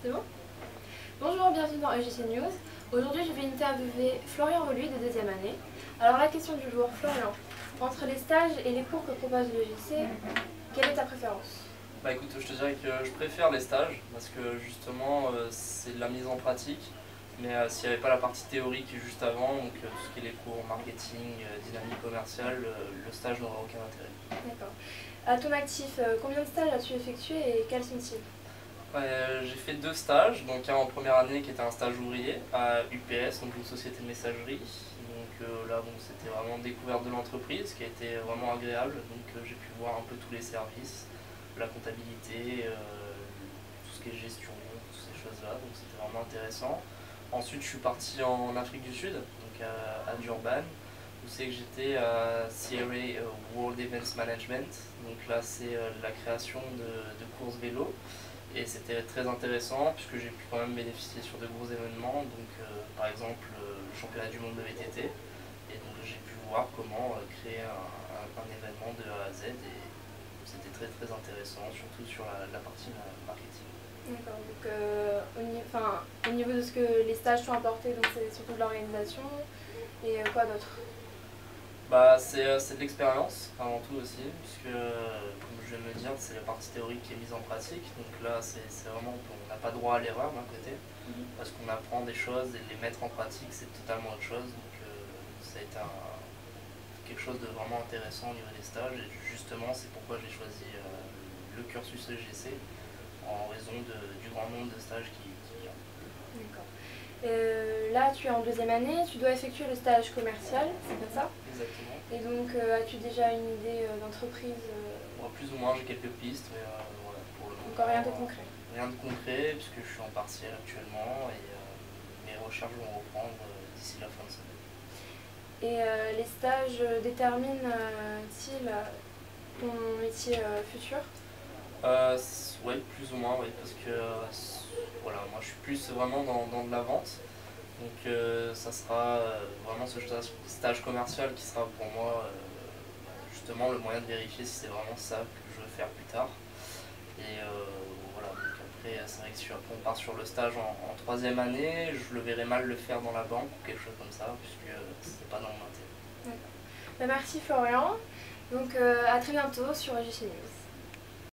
C'est bon? Bonjour, bienvenue dans EJC News. Aujourd'hui, je vais interviewer Florian Voluy de deuxième année. Alors la question du jour, Florian, entre les stages et les cours que propose l'EJC, quelle est ta préférence? Bah écoute, je te dirais que je préfère les stages parce que justement c'est de la mise en pratique, mais s'il n'y avait pas la partie théorique juste avant, donc tout ce qui est les cours marketing, dynamique commerciale, le stage n'aura aucun intérêt. D'accord. À ton actif, combien de stages as-tu effectué et quels sont-ils? J'ai fait deux stages, donc un en première année qui était un stage ouvrier à UPS, donc une société de messagerie. Donc là bon, c'était vraiment découverte de l'entreprise qui a été vraiment agréable, donc j'ai pu voir un peu tous les services, la comptabilité, tout ce qui est gestion, toutes ces choses-là, donc c'était vraiment intéressant. Ensuite je suis parti en Afrique du Sud, donc à Durban, où c'est que j'étais à CRA World Events Management, donc là c'est la création de courses vélo. Et c'était très intéressant puisque j'ai pu quand même bénéficier sur de gros événements, donc par exemple le championnat du monde de VTT. Et donc j'ai pu voir comment créer un événement de A à Z et c'était très très intéressant, surtout sur la partie marketing. D'accord, donc au niveau de ce que les stages sont apportés, donc c'est surtout de l'organisation et quoi d'autre? Bah, c'est de l'expérience avant tout aussi, puisque comme je viens de le dire, c'est la partie théorique qui est mise en pratique. Donc là, c'est vraiment, on n'a pas droit à l'erreur d'un côté, parce qu'on apprend des choses et les mettre en pratique, c'est totalement autre chose. Donc ça a été quelque chose de vraiment intéressant au niveau des stages. Et justement, c'est pourquoi j'ai choisi le cursus EGC, en raison du grand nombre de stages qui y a. D'accord. Là, tu es en deuxième année, tu dois effectuer le stage commercial, c'est bien ça? Exactement. Et donc, as-tu déjà une idée d'entreprise Bon, plus ou moins, j'ai quelques pistes, mais voilà, pour le moment. Encore rien de concret? Rien de concret, puisque je suis en partiel actuellement et mes recherches vont reprendre d'ici la fin de semaine. Et les stages déterminent-ils ton métier futur? Oui, plus ou moins, oui, parce que voilà, moi je suis plus vraiment dans de la vente. Donc ça sera vraiment ce stage commercial qui sera pour moi justement le moyen de vérifier si c'est vraiment ça que je veux faire plus tard. Et voilà, donc après c'est vrai que si on part sur le stage en troisième année, je le verrai mal le faire dans la banque ou quelque chose comme ça, puisque c'est pas dans mon intérêt. D'accord. Bah, merci Florian. Donc à très bientôt sur EJC News.